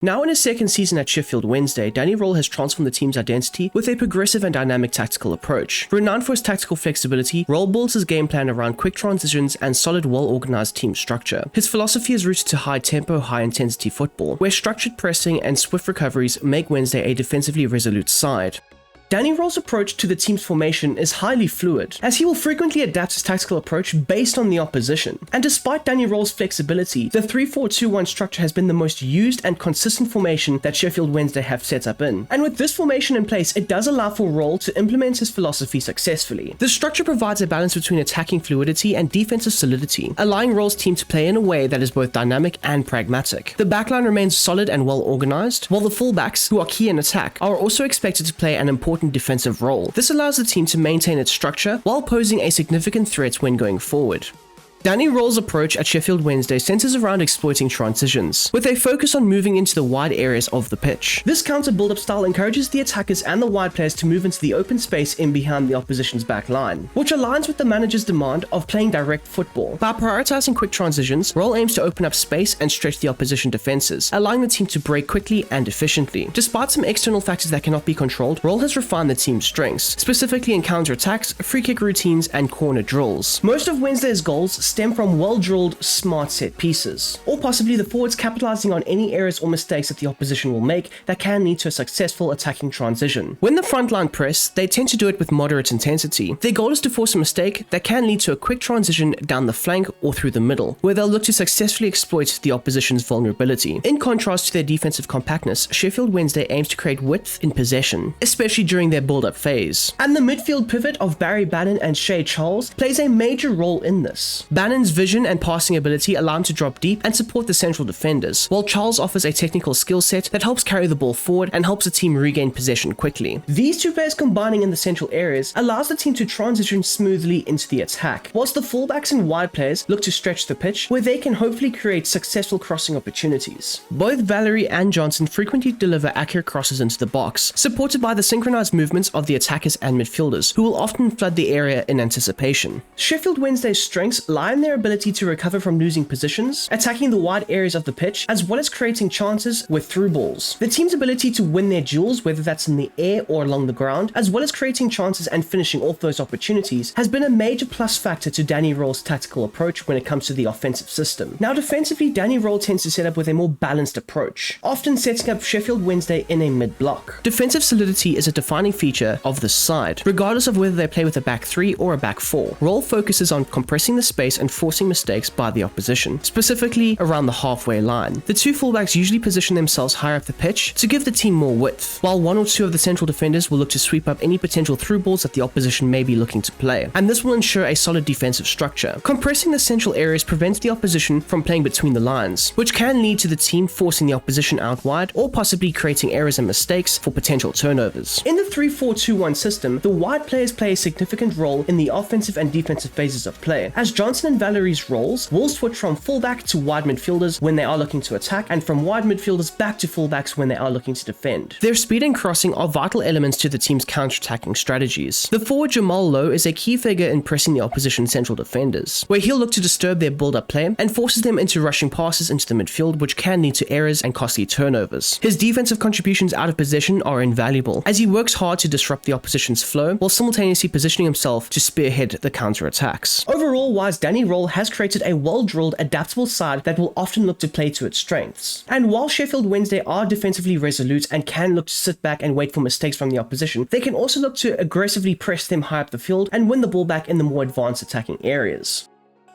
Now in his second season at Sheffield Wednesday, Danny Röhl has transformed the team's identity with a progressive and dynamic tactical approach. Renowned for his tactical flexibility, Röhl builds his game plan around quick transitions and solid, well-organized team structure. His philosophy is rooted to high-tempo, high-intensity football, where structured pressing and swift recoveries make Wednesday a defensively resolute side. Danny Röhl's approach to the team's formation is highly fluid, as he will frequently adapt his tactical approach based on the opposition. And despite Danny Röhl's flexibility, the 3-4-2-1 structure has been the most used and consistent formation that Sheffield Wednesday have set up in. And with this formation in place, it does allow for Röhl to implement his philosophy successfully. The structure provides a balance between attacking fluidity and defensive solidity, allowing Röhl's team to play in a way that is both dynamic and pragmatic. The backline remains solid and well organized, while the fullbacks, who are key in attack, are also expected to play an important defensive role. This allows the team to maintain its structure while posing a significant threat when going forward. Danny Röhl's approach at Sheffield Wednesday centers around exploiting transitions, with a focus on moving into the wide areas of the pitch. This counter build-up style encourages the attackers and the wide players to move into the open space in behind the opposition's back line, which aligns with the manager's demand of playing direct football. By prioritizing quick transitions, Röhl aims to open up space and stretch the opposition defenses, allowing the team to break quickly and efficiently. Despite some external factors that cannot be controlled, Röhl has refined the team's strengths, specifically in counter-attacks, free kick routines, and corner drills. Most of Wednesday's goals stem from well-drilled, smart set pieces, or possibly the forwards capitalizing on any errors or mistakes that the opposition will make that can lead to a successful attacking transition. When the front line press, they tend to do it with moderate intensity. Their goal is to force a mistake that can lead to a quick transition down the flank or through the middle, where they'll look to successfully exploit the opposition's vulnerability. In contrast to their defensive compactness, Sheffield Wednesday aims to create width in possession, especially during their build-up phase. And the midfield pivot of Barry Bannan and Shea Charles plays a major role in this. Bannon's vision and passing ability allow him to drop deep and support the central defenders, while Charles offers a technical skill set that helps carry the ball forward and helps the team regain possession quickly. These two players combining in the central areas allows the team to transition smoothly into the attack, whilst the fullbacks and wide players look to stretch the pitch where they can hopefully create successful crossing opportunities. Both Valerie and Johnson frequently deliver accurate crosses into the box, supported by the synchronized movements of the attackers and midfielders, who will often flood the area in anticipation. Sheffield Wednesday's strengths lie in their ability to recover from losing positions, attacking the wide areas of the pitch, as well as creating chances with through balls. The team's ability to win their duels, whether that's in the air or along the ground, as well as creating chances and finishing off those opportunities, has been a major plus factor to Danny Röhl's tactical approach when it comes to the offensive system. Now defensively, Danny Röhl tends to set up with a more balanced approach, often setting up Sheffield Wednesday in a mid-block. Defensive solidity is a defining feature of this side, regardless of whether they play with a back three or a back four. Röhl focuses on compressing the space and forcing mistakes by the opposition, specifically around the halfway line. The two fullbacks usually position themselves higher up the pitch to give the team more width, while one or two of the central defenders will look to sweep up any potential through balls that the opposition may be looking to play, and this will ensure a solid defensive structure. Compressing the central areas prevents the opposition from playing between the lines, which can lead to the team forcing the opposition out wide or possibly creating errors and mistakes for potential turnovers. In the 3-4-2-1 system, the wide players play a significant role in the offensive and defensive phases of play, as Johnson and Valerie's roles will switch from fullback to wide midfielders when they are looking to attack, and from wide midfielders back to fullbacks when they are looking to defend. Their speed and crossing are vital elements to the team's counter-attacking strategies. The forward Jamal Lowe is a key figure in pressing the opposition's central defenders, where he'll look to disturb their build-up play and forces them into rushing passes into the midfield, which can lead to errors and costly turnovers. His defensive contributions out of possession are invaluable, as he works hard to disrupt the opposition's flow while simultaneously positioning himself to spearhead the counter-attacks. Overall wise, Danny Röhl has created a well-drilled, adaptable side that will often look to play to its strengths. And while Sheffield Wednesday are defensively resolute and can look to sit back and wait for mistakes from the opposition, they can also look to aggressively press them high up the field and win the ball back in the more advanced attacking areas.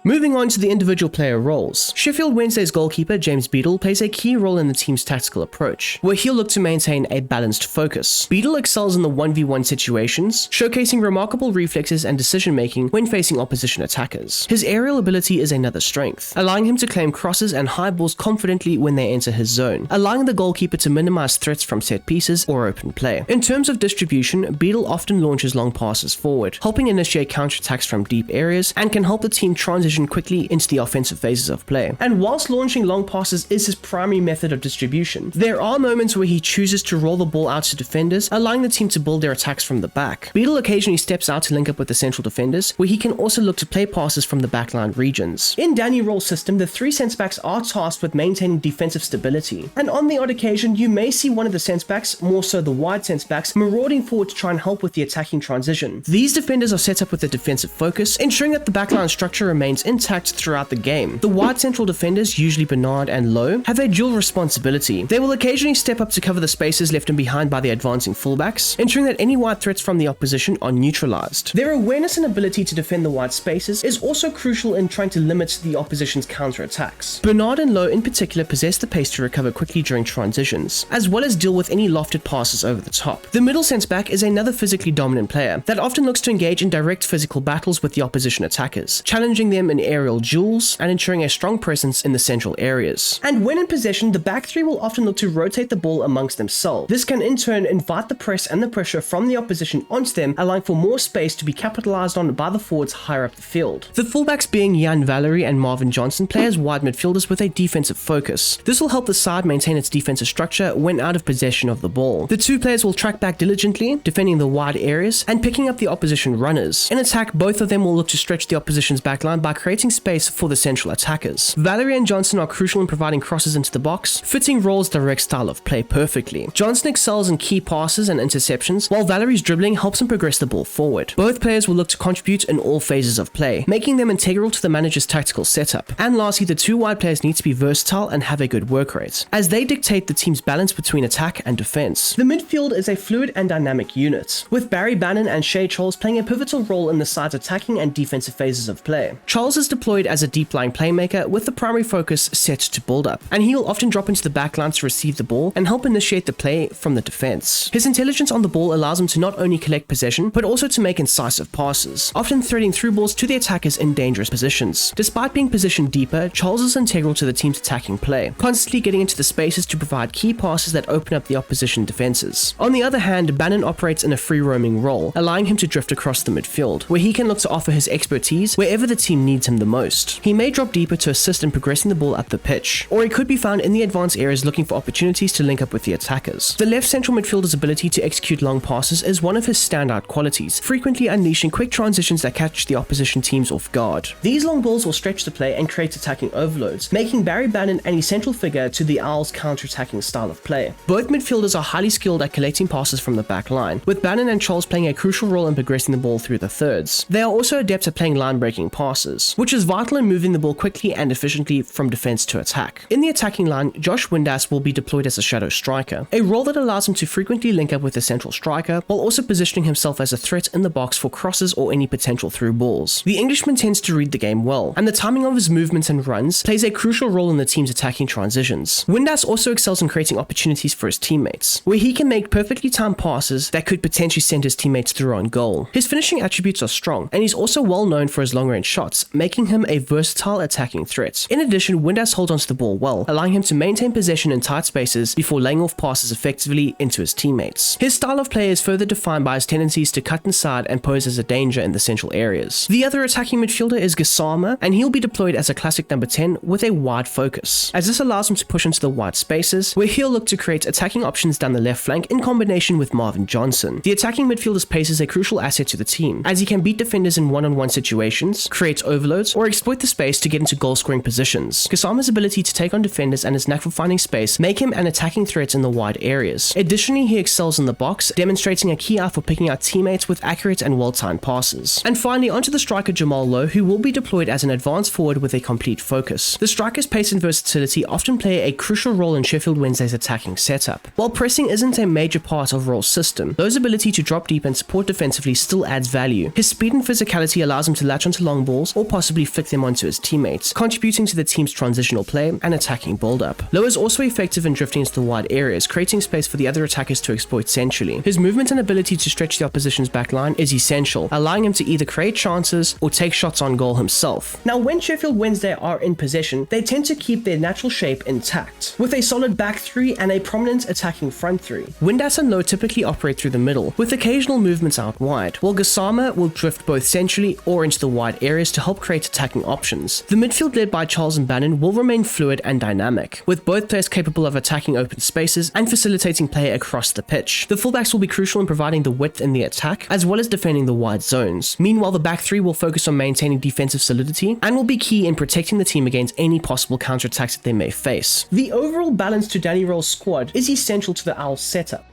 Moving on to the individual player roles, Sheffield Wednesday's goalkeeper James Beadle plays a key role in the team's tactical approach, where he'll look to maintain a balanced focus. Beadle excels in the 1v1 situations, showcasing remarkable reflexes and decision-making when facing opposition attackers. His aerial ability is another strength, allowing him to claim crosses and high balls confidently when they enter his zone, allowing the goalkeeper to minimize threats from set pieces or open play. In terms of distribution, Beadle often launches long passes forward, helping initiate counterattacks from deep areas, and can help the team transition transition quickly into the offensive phases of play. And whilst launching long passes is his primary method of distribution, there are moments where he chooses to roll the ball out to defenders, allowing the team to build their attacks from the back. Beadle occasionally steps out to link up with the central defenders, where he can also look to play passes from the backline regions. In Danny Röhl's system, the three centre-backs are tasked with maintaining defensive stability, and on the odd occasion you may see one of the centre-backs, more so the wide centre-backs, marauding forward to try and help with the attacking transition. These defenders are set up with a defensive focus, ensuring that the backline structure remains intact throughout the game. The wide central defenders, usually Bernard and Lowe, have a dual responsibility. They will occasionally step up to cover the spaces left in behind by the advancing fullbacks, ensuring that any wide threats from the opposition are neutralized. Their awareness and ability to defend the wide spaces is also crucial in trying to limit the opposition's counter-attacks. Bernard and Lowe in particular possess the pace to recover quickly during transitions, as well as deal with any lofted passes over the top. The middle centre-back is another physically dominant player that often looks to engage in direct physical battles with the opposition attackers, challenging them in aerial duels and ensuring a strong presence in the central areas. And when in possession, the back three will often look to rotate the ball amongst themselves. This can in turn invite the press and the pressure from the opposition onto them, allowing for more space to be capitalized on by the forwards higher up the field. The fullbacks being Jan Valery and Marvin Johnson play as wide midfielders with a defensive focus. This will help the side maintain its defensive structure when out of possession of the ball. The two players will track back diligently, defending the wide areas and picking up the opposition runners. In attack, both of them will look to stretch the opposition's backline by creating space for the central attackers. Valery and Johnson are crucial in providing crosses into the box, fitting Röhl's direct style of play perfectly. Johnson excels in key passes and interceptions, while Valery's dribbling helps him progress the ball forward. Both players will look to contribute in all phases of play, making them integral to the manager's tactical setup. And lastly, the two wide players need to be versatile and have a good work rate, as they dictate the team's balance between attack and defense. The midfield is a fluid and dynamic unit, with Barry Bannon and Shea Charles playing a pivotal role in the side's attacking and defensive phases of play. Charles is deployed as a deep-lying playmaker with the primary focus set to build up, and he will often drop into the backline to receive the ball and help initiate the play from the defense. His intelligence on the ball allows him to not only collect possession, but also to make incisive passes, often threading through balls to the attackers in dangerous positions. Despite being positioned deeper, Charles is integral to the team's attacking play, constantly getting into the spaces to provide key passes that open up the opposition defenses. On the other hand, Bannon operates in a free-roaming role, allowing him to drift across the midfield, where he can look to offer his expertise wherever the team needs him the most. He may drop deeper to assist in progressing the ball up the pitch, or he could be found in the advanced areas looking for opportunities to link up with the attackers. The left central midfielder's ability to execute long passes is one of his standout qualities, frequently unleashing quick transitions that catch the opposition teams off guard. These long balls will stretch the play and create attacking overloads, making Barry Bannon an essential figure to the Owls' counter-attacking style of play. Both midfielders are highly skilled at collecting passes from the back line, with Bannon and Charles playing a crucial role in progressing the ball through the thirds. They are also adept at playing line-breaking passes, which is vital in moving the ball quickly and efficiently from defense to attack. In the attacking line, Josh Windass will be deployed as a shadow striker, a role that allows him to frequently link up with the central striker, while also positioning himself as a threat in the box for crosses or any potential through balls. The Englishman tends to read the game well, and the timing of his movements and runs plays a crucial role in the team's attacking transitions. Windass also excels in creating opportunities for his teammates, where he can make perfectly timed passes that could potentially send his teammates through on goal. His finishing attributes are strong, and he's also well known for his long-range shots, making him a versatile attacking threat. In addition, Windass holds onto the ball well, allowing him to maintain possession in tight spaces before laying off passes effectively into his teammates. His style of play is further defined by his tendencies to cut inside and pose as a danger in the central areas. The other attacking midfielder is Gassama, and he'll be deployed as a classic number 10 with a wide focus, as this allows him to push into the wide spaces, where he'll look to create attacking options down the left flank in combination with Marvin Johnson. The attacking midfielder's pace is a crucial asset to the team, as he can beat defenders in one-on-one situations, create overloads, or exploit the space to get into goal-scoring positions. Gassama's ability to take on defenders and his knack for finding space make him an attacking threat in the wide areas. Additionally, he excels in the box, demonstrating a key eye for picking out teammates with accurate and well-timed passes. And finally, onto the striker Jamal Lowe, who will be deployed as an advanced forward with a complete focus. The striker's pace and versatility often play a crucial role in Sheffield Wednesday's attacking setup. While pressing isn't a major part of Röhl's system, Lowe's ability to drop deep and support defensively still adds value. His speed and physicality allows him to latch onto long balls or possibly flick them onto his teammates, contributing to the team's transitional play and attacking build-up. Lowe is also effective in drifting into the wide areas, creating space for the other attackers to exploit centrally. His movement and ability to stretch the opposition's backline is essential, allowing him to either create chances or take shots on goal himself. Now, when Sheffield Wednesday are in possession, they tend to keep their natural shape intact, with a solid back three and a prominent attacking front three. Windass and Lowe typically operate through the middle, with occasional movements out wide, while Gassama will drift both centrally or into the wide areas to help create attacking options. The midfield led by Charles and Bannon will remain fluid and dynamic, with both players capable of attacking open spaces and facilitating play across the pitch. The fullbacks will be crucial in providing the width in the attack, as well as defending the wide zones. Meanwhile, the back three will focus on maintaining defensive solidity and will be key in protecting the team against any possible counterattacks that they may face. The overall balance to Danny Röhl's squad is essential to the Owls setup.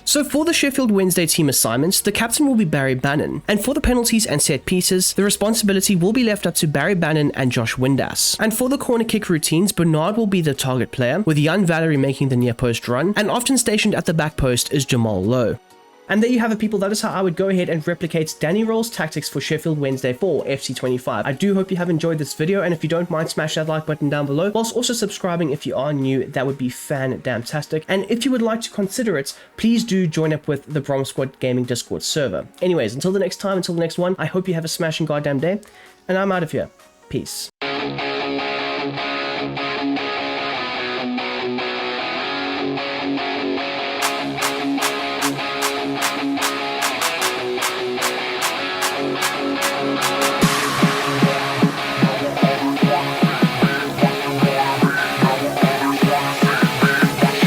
So for the Sheffield Wednesday team assignments, the captain will be Barry Bannon, and for the penalties and set pieces, the responsibility will be left up to Barry Bannon and Josh Windass. And for the corner kick routines, Bernard will be the target player, with Jan Valery making the near post run, and often stationed at the back post is Jamal Lowe. And there you have it, people. That is how I would go ahead and replicate Danny Röhl's tactics for Sheffield Wednesday for FC25. I do hope you have enjoyed this video, and if you don't mind, smash that like button down below, whilst also subscribing if you are new. That would be fan-damn-tastic. And if you would like to consider it, please do join up with the Brom Squad Gaming Discord server. Anyways, until the next time, until the next one, I hope you have a smashing goddamn day, and I'm out of here. Peace.